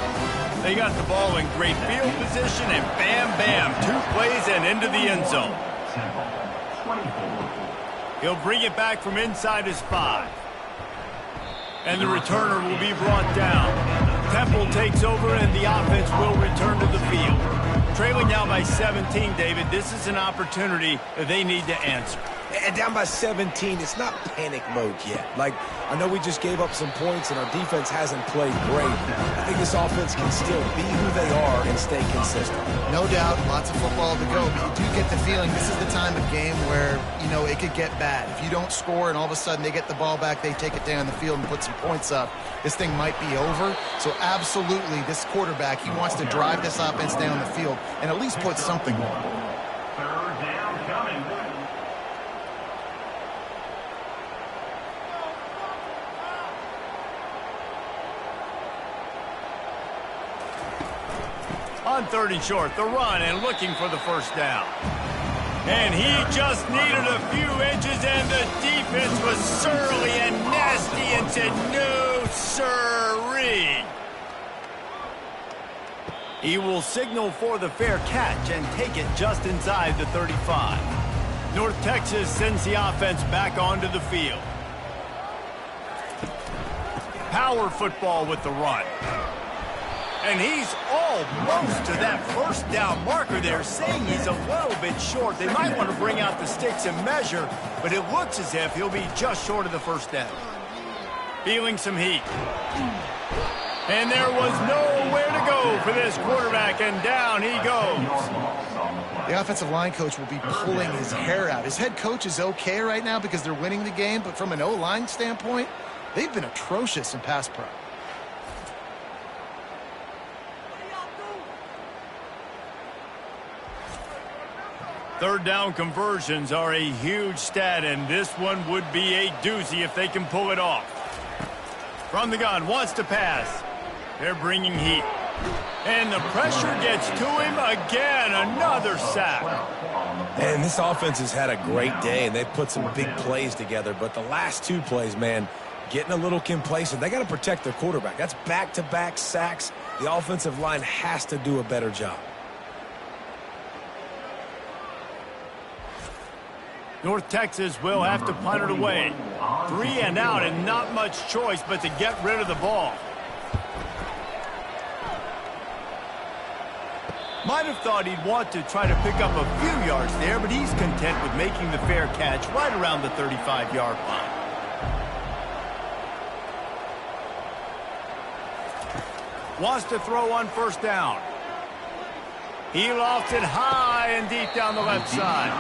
They got the ball in great field position, and bam, bam, 2 plays and into the end zone. He'll bring it back from inside his 5. And the returner will be brought down. Temple takes over, and the offense will return to the field. Trailing now by 17, David, this is an opportunity that they need to answer. And down by 17, it's not panic mode yet. Like, I know we just gave up some points and our defense hasn't played great. I think this offense can still be who they are and stay consistent. No doubt, lots of football to go, but you do get the feeling this is the time of game where, you know, it could get bad. If you don't score and all of a sudden they get the ball back, they take it down the field and put some points up, this thing might be over. So absolutely, this quarterback, he wants to drive this offense down the field and at least put something on. On 3rd and short, the run and looking for the first down. And he just needed a few inches, and the defense was surly and nasty and said, no, sirree. He will signal for the fair catch and take it just inside the 35. North Texas sends the offense back onto the field. Power football with the run. And he's almost to that first down marker there, saying he's a little bit short. They might want to bring out the sticks and measure, but it looks as if he'll be just short of the first down. Feeling some heat. And there was nowhere to go for this quarterback, and down he goes. The offensive line coach will be pulling his hair out. His head coach is okay right now because they're winning the game, but from an O-line standpoint, they've been atrocious in pass pro. Third down conversions are a huge stat, and this one would be a doozy if they can pull it off. From the gun, wants to pass. They're bringing heat. And the pressure gets to him again. Another sack. And this offense has had a great day, and they've put some big plays together. But the last 2 plays, man, getting a little complacent. They got to protect their quarterback. That's back-to-back sacks. The offensive line has to do a better job. North Texas will have to punt it away. 3 and out, and not much choice but to get rid of the ball. Might have thought he'd want to try to pick up a few yards there, but he's content with making the fair catch right around the 35-yard line. Wants to throw on first down. He lofts it high and deep down the left side.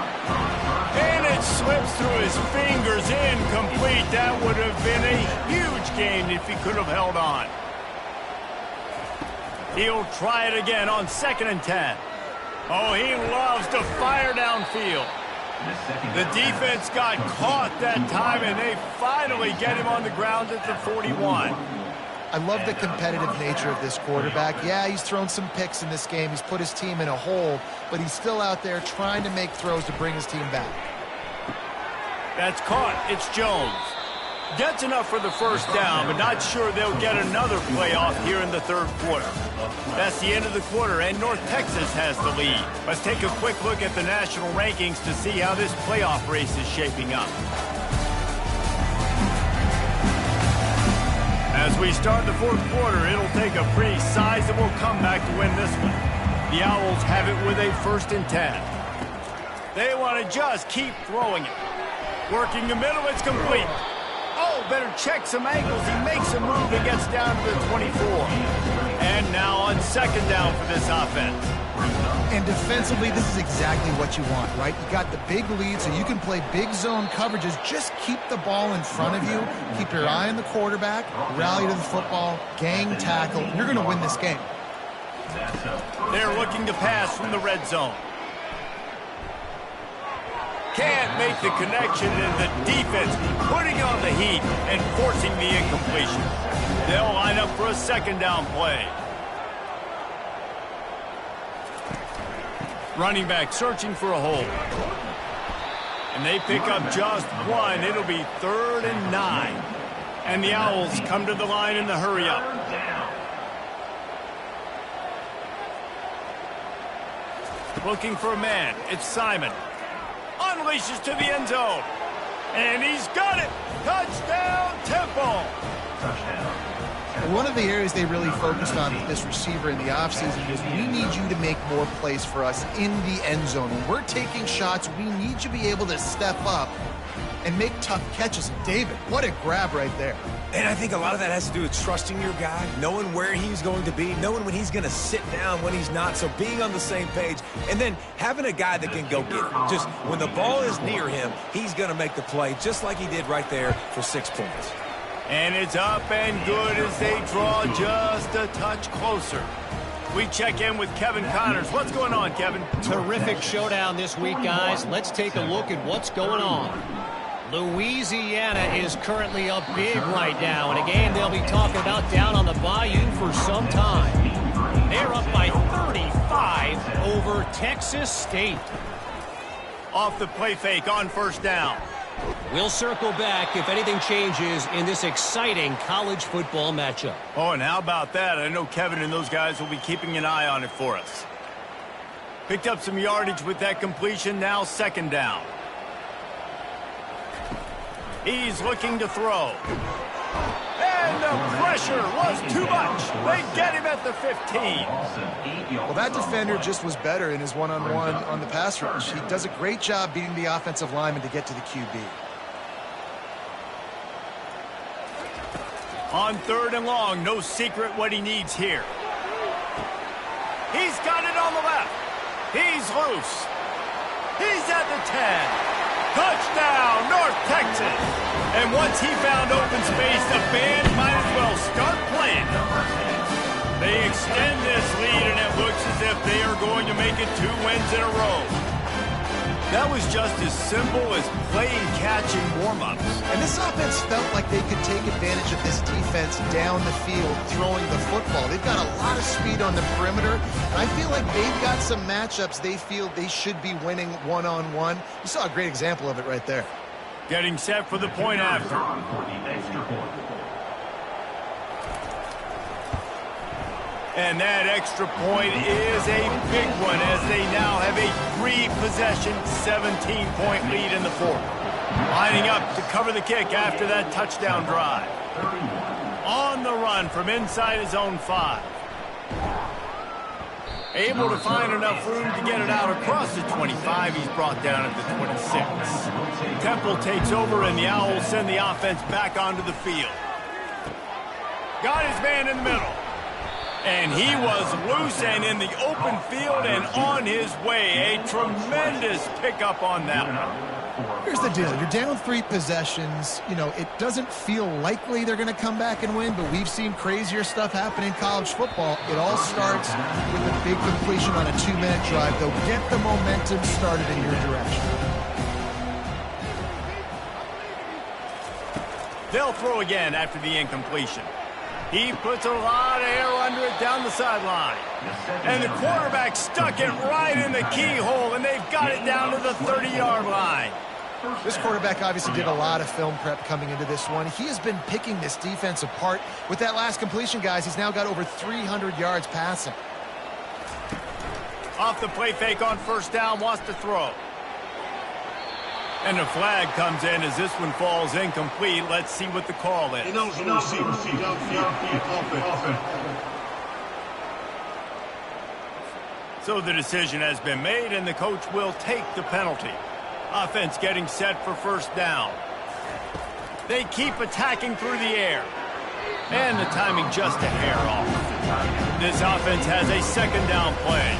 And it slips through his fingers, incomplete. That would have been a huge gain if he could have held on. He'll try it again on 2nd and 10. Oh, he loves to fire downfield. The defense got caught that time, and they finally get him on the ground at the 41. I love the competitive nature of this quarterback. Yeah, he's thrown some picks in this game. He's put his team in a hole, but he's still out there trying to make throws to bring his team back. That's caught. It's Jones. Gets enough for the first down, but not sure they'll get another playoff here in the 3rd quarter. That's the end of the quarter, and North Texas has the lead. Let's take a quick look at the national rankings to see how this playoff race is shaping up. As we start the 4th quarter, it'll take a pretty sizable comeback to win this one. The Owls have it with a 1st and 10. They want to just keep throwing it. Working the middle, it's complete. Oh, better check some angles. He makes a move and gets down to the 24. And now on 2nd down for this offense. And defensively, this is exactly what you want, right? You got the big lead, so you can play big zone coverages. Just keep the ball in front of you. Keep your eye on the quarterback. Rally to the football. Gang tackle. You're going to win this game. They're looking to pass from the red zone. Can't make the connection, and the defense putting on the heat and forcing the incompletion. They'll line up for a 2nd down play. Running back searching for a hole. And they pick up just one. It'll be 3rd and 9. And the Owls come to the line in the hurry up. Looking for a man. It's Simon. Unleashes to the end zone. And he's got it. Touchdown, Temple. Touchdown. One of the areas they really focused on with this receiver in the offseason was we need you to make more plays for us in the end zone. When we're taking shots, we need you to be able to step up and make tough catches. And David, what a grab right there. And I think a lot of that has to do with trusting your guy, knowing where he's going to be, knowing when he's going to sit down, when he's not, so being on the same page, and then having a guy that can go get it. Just when the ball is near him, he's going to make the play, just like he did right there for 6 points. And it's up and good as they draw just a touch closer. We check in with Kevin Connors. What's going on, Kevin? Terrific showdown this week, guys. Let's take a look at what's going on. Louisiana is currently up big right now in a game they'll be talking about down on the Bayou for some time. They're up by 35 over Texas State. Off the play fake on 1st down. We'll circle back if anything changes in this exciting college football matchup. Oh, and how about that? I know Kevin and those guys will be keeping an eye on it for us. Picked up some yardage with that completion. Now 2nd down. He's looking to throw. And the pressure was too much. They get him at the 15. Well, that defender just was better in his one-on-one on the pass rush. He does a great job beating the offensive lineman to get to the QB. On 3rd and long, no secret what he needs here. He's got it on the left. He's loose. He's at the 10. Touchdown, North Texas. And once he found open space, the band might as well start playing. They extend this lead, and it looks as if they are going to make it 2 wins in a row. That was just as simple as playing catching warm-ups. And this offense felt like they could take advantage of this defense down the field, throwing the football. They've got a lot of speed on the perimeter, and I feel like they've got some matchups they feel they should be winning one-on-one. You saw a great example of it right there. Getting set for the point after. And that extra point is a big one as they now have a 3-possession, 17-point lead in the 4th. Lining up to cover the kick after that touchdown drive. On the run from inside his own 5. Able to find enough room to get it out across the 25. He's brought down at the 26. Temple takes over, and the Owls send the offense back onto the field. Got his man in the middle. And he was loose and in the open field and on his way. A tremendous pickup on that one. Here's the deal. You're down 3 possessions. You know, it doesn't feel likely they're going to come back and win, but we've seen crazier stuff happen in college football. It all starts with a big completion on a 2-minute drive. They'll get the momentum started in your direction. They'll throw again after the incompletion. He puts a lot of air under it down the sideline. And the quarterback stuck it right in the keyhole, and they've got it down to the 30-yard line. This quarterback obviously did a lot of film prep coming into this one. He has been picking this defense apart. With that last completion, guys, he's now got over 300 yards passing. Off the play fake on 1st down, wants to throw. And the flag comes in as this one falls incomplete. Let's see what the call is. So the decision has been made, and the coach will take the penalty. Offense getting set for 1st down. They keep attacking through the air. And the timing just a hair off. This offense has a 2nd down play.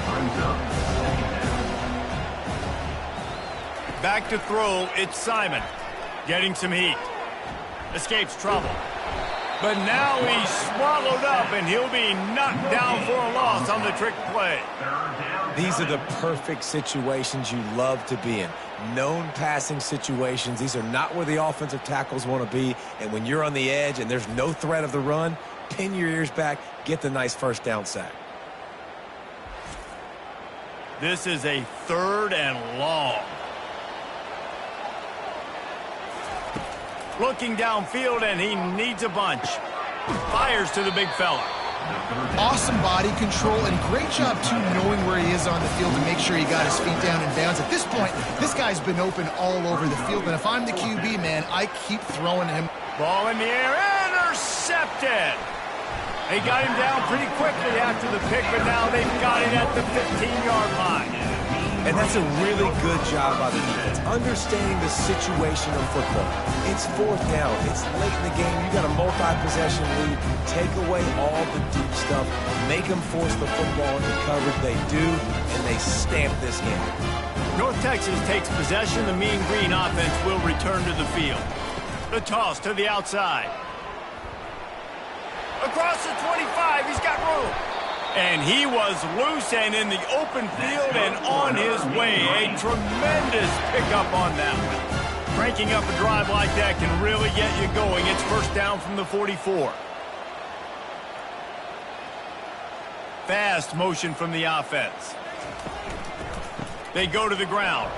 Back to throw, it's Simon. Getting some heat. Escapes trouble. But now he's swallowed up, and he'll be knocked down for a loss on the trick play. These are the perfect situations you love to be in. Known passing situations. These are not where the offensive tackles want to be. And when you're on the edge and there's no threat of the run, pin your ears back, get the nice 1st down sack. This is a 3rd and long. Looking downfield, and he needs a bunch. Fires to the big fella. Awesome body control and great job, too, knowing where he is on the field to make sure he got his feet down and bounds. At this point, this guy's been open all over the field, and if I'm the QB, man, I keep throwing him. Ball in the air, intercepted. They got him down pretty quickly after the pick, but now they've got it at the 15-yard line. And that's a really good job by the defense, understanding the situation of football. It's 4th down. It's late in the game. You got a multi-possession lead. Take away all the deep stuff. Make them force the football into coverage. They do, and they stamp this game. North Texas takes possession. The Mean Green offense will return to the field. The toss to the outside. Across the 25, he's got room. And he was loose and in the open field and on his way. A tremendous pickup on that one. Cranking up a drive like that can really get you going. It's 1st down from the 44. Fast motion from the offense. They go to the ground.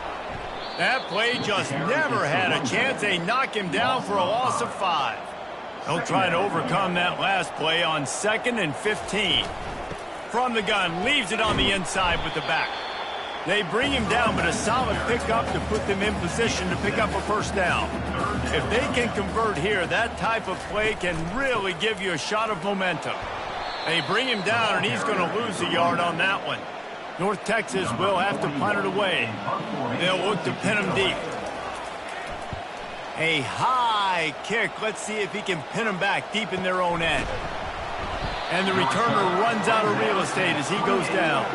That play just never had a chance. They knock him down for a loss of 5. They'll try to overcome that last play on 2nd and 15. From the gun, leaves it on the inside with the back. They bring him down, but a solid pickup to put them in position to pick up a 1st down. If they can convert here, that type of play can really give you a shot of momentum. They bring him down, and he's going to lose a yard on that one. North Texas will have to punt it away. They'll look to pin him deep. A high kick. Let's see if he can pin him back deep in their own end. And the returner runs out of real estate as he goes down.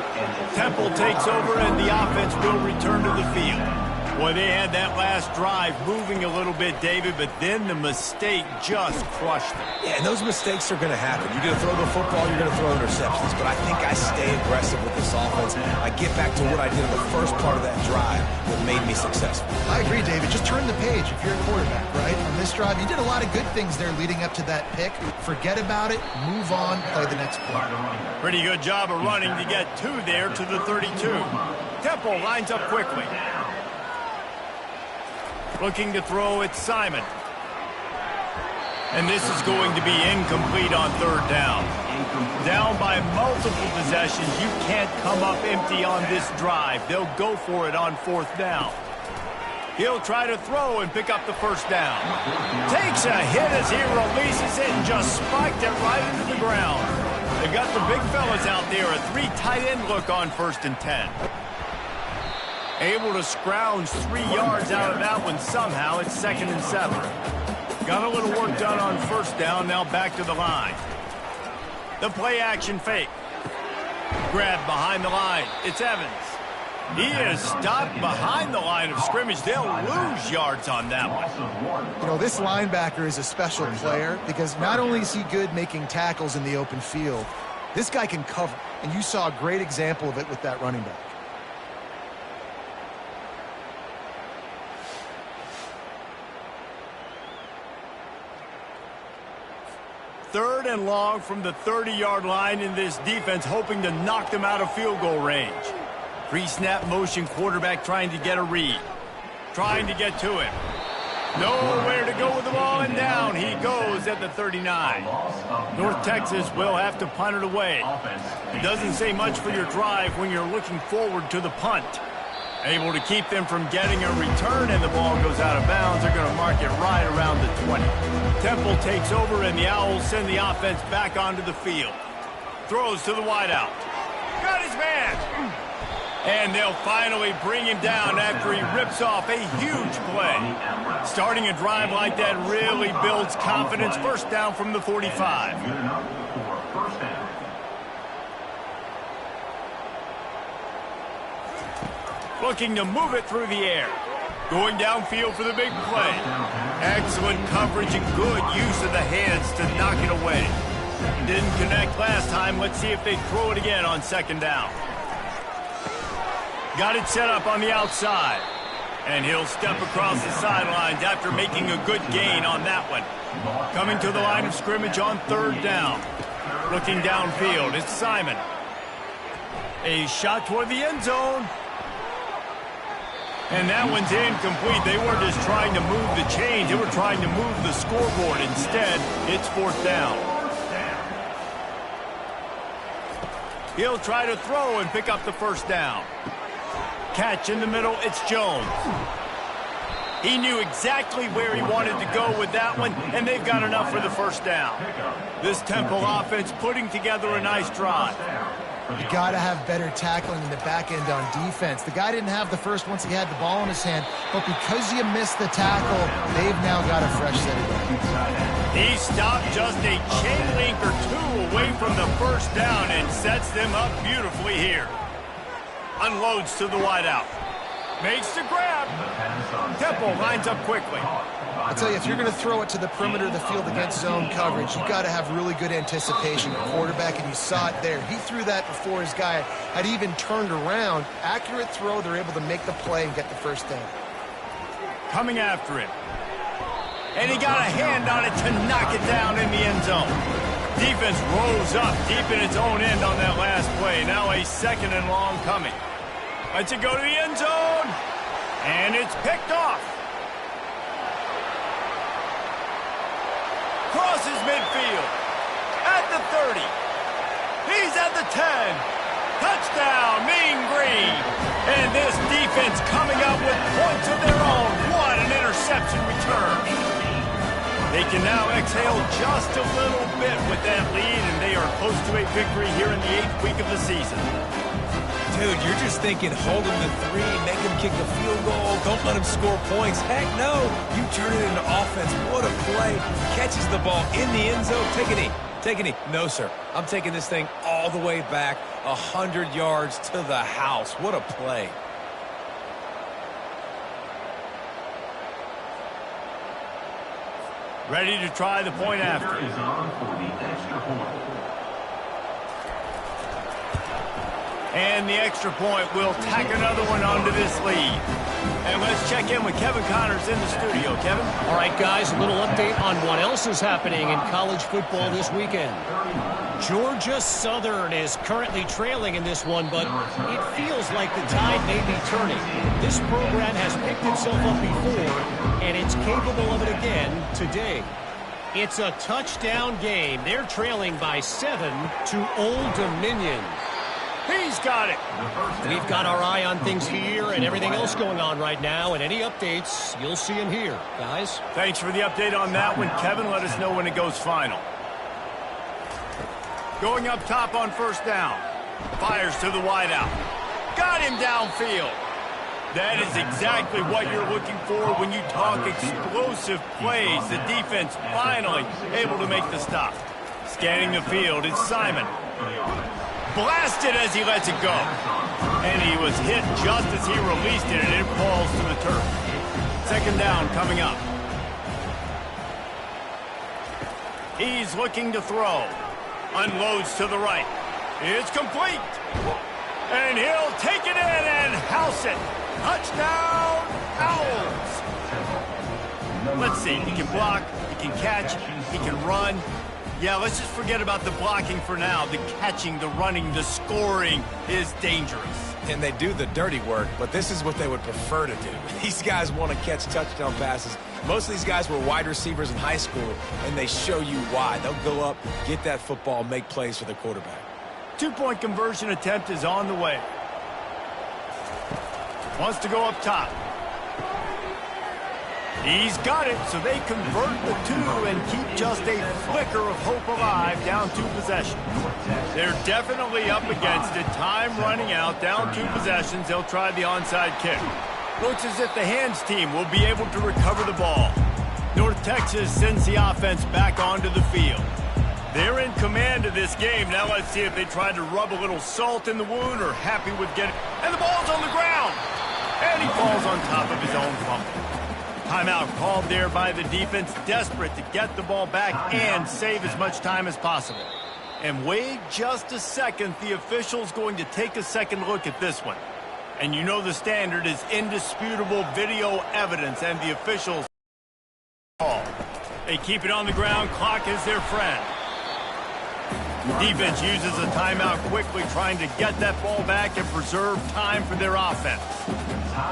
Temple takes over, and the offense will return to the field. Boy, they had that last drive moving a little bit, David, but then the mistake just crushed them. Yeah, and those mistakes are going to happen. You're going to throw the football, you're going to throw interceptions. But I think I stay aggressive with this offense. I get back to what I did in the first part of that drive that made me successful. I agree, David. Just turn the page if you're a quarterback, right? On this drive, you did a lot of good things there leading up to that pick. Forget about it, move on, play the next play. Pretty good job of running to get 2 there to the 32. Temple lines up quickly. Looking to throw, it's Simon. And this is going to be incomplete on 3rd down. Down by multiple possessions, you can't come up empty on this drive. They'll go for it on 4th down. He'll try to throw and pick up the 1st down. Takes a hit as he releases it and just spiked it right into the ground. They've got the big fellas out there, a 3 tight end look on 1st and 10. Able to scrounge 3 yards out of that one somehow. It's 2nd and 7. Got a little work done on 1st down. Now back to the line. The play action fake. Grab behind the line. It's Evans. He is stopped behind the line of scrimmage. They'll lose yards on that one. You know, this linebacker is a special player because not only is he good making tackles in the open field, this guy can cover. And you saw a great example of it with that running back. Third and long from the 30-yard line in this defense, hoping to knock them out of field goal range. Pre-snap motion, quarterback trying to get a read. Trying to get to him. Nowhere to go with the ball, and down he goes at the 39. North Texas will have to punt it away. It doesn't say much for your drive when you're looking forward to the punt. Able to keep them from getting a return, and the ball goes out of bounds. They're going to mark it right around the 20. Temple takes over, and the Owls send the offense back onto the field. Throws to the wideout. Got his man. And they'll finally bring him down after he rips off a huge play. Starting a drive like that really builds confidence. 1st down from the 45. Looking to move it through the air. Going downfield for the big play. Excellent coverage and good use of the hands to knock it away. Didn't connect last time. Let's see if they throw it again on 2nd down. Got it set up on the outside. And he'll step across the sidelines after making a good gain on that one. Coming to the line of scrimmage on 3rd down. Looking downfield, it's Simon. A shot toward the end zone. And that one's incomplete. They weren't just trying to move the chains. They were trying to move the scoreboard. Instead, it's fourth down. He'll try to throw and pick up the first down. Catch in the middle. It's Jones. He knew exactly where he wanted to go with that one, and they've got enough for the first down. This Temple offense putting together a nice drive. You got to have better tackling in the back end on defense. The guy didn't have the first once he had the ball in his hand, but because you missed the tackle, they've now got a fresh set of guys. He stopped just a chain link or two away from the first down and sets them up beautifully here. Unloads to the wideout. Makes the grab. Temple lines up quickly. I'll tell you, if you're going to throw it to the perimeter of the field against zone coverage, you got to have really good anticipation. The quarterback, and you saw it there. He threw that before his guy had even turned around. Accurate throw, they're able to make the play and get the first down. Coming after him. And he got a hand on it to knock it down in the end zone. Defense rose up deep in its own end on that last play. Now a second and long coming. Lets it go to the end zone. And it's picked off. Crosses midfield. At the 30. He's at the 10. Touchdown, Mean Green. And this defense coming up with points of their own. What an interception return. They can now exhale just a little bit with that lead, and they are close to a victory here in the 8th week of the season. Dude, you're just thinking, hold him to 3, make him kick the field goal, don't let him score points. Heck no, you turn it into offense. What a play. Catches the ball in the end zone. Take a knee. Take a knee. No, sir. I'm taking this thing all the way back 100 yards to the house. What a play. Ready to try the point after. Is on for the extra point. And the extra point will tack another one onto this lead. And let's check in with Kevin Connors in the studio. Kevin? All right, guys, a little update on what else is happening in college football this weekend. Georgia Southern is currently trailing in this one, but it feels like the tide may be turning. This program has picked itself up before, and it's capable of it again today. It's a touchdown game. They're trailing by 7 to Old Dominion. He's got it. We've got our eye on things here and everything else going on right now, and any updates, you'll see them here, guys. Thanks for the update on that one, Kevin. Let us know when it goes final. Going up top on first down. Fires to the wideout. Got him downfield. That is exactly what you're looking for when you talk explosive plays. The defense finally able to make the stop. Scanning the field, it's Simon. Blasted as he lets it go. And he was hit just as he released it, and it falls to the turf. Second down coming up. He's looking to throw. Unloads to the right. It's complete. And he'll take it in and house it. Touchdown, Owls. Let's see. He can block. He can catch. He can run. Yeah, let's just forget about the blocking for now. The catching, the running, the scoring is dangerous. And they do the dirty work, but this is what they would prefer to do. These guys want to catch touchdown passes. Most of these guys were wide receivers in high school, and they show you why. They'll go up, get that football, make plays for the quarterback. Two-point conversion attempt is on the way. Wants to go up top. He's got it, so they convert the 2 and keep just a flicker of hope alive, down 2 possessions. They're definitely up against it. Time running out, down 2 possessions. They'll try the onside kick. Looks as if the hands team will be able to recover the ball. North Texas sends the offense back onto the field. They're in command of this game. Now let's see if they try to rub a little salt in the wound or happy with getting... And the ball's on the ground! And he falls on top of his own fumble. Timeout called there by the defense, desperate to get the ball back and save as much time as possible. And wait just a second, the official's going to take a second look at this one. And you know the standard is indisputable video evidence, and the officials call. They keep it on the ground, clock is their friend. The defense uses a timeout quickly, trying to get that ball back and preserve time for their offense.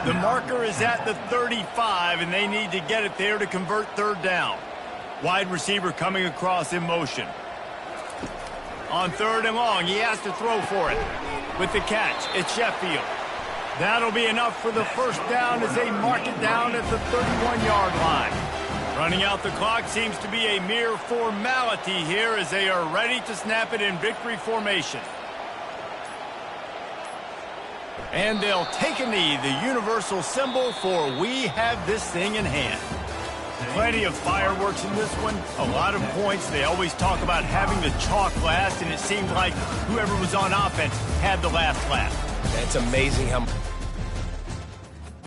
The marker is at the 35, and they need to get it there to convert third down. Wide receiver coming across in motion. On third and long, he has to throw for it. With the catch, it's Sheffield. That'll be enough for the first down as they mark it down at the 31-yard line. Running out the clock seems to be a mere formality here as they are ready to snap it in victory formation. And they'll take a knee, the universal symbol for we have this thing in hand. Plenty of fireworks in this one, a lot of points. They always talk about having the chalk last, and it seemed like whoever was on offense had the last laugh. It's amazing how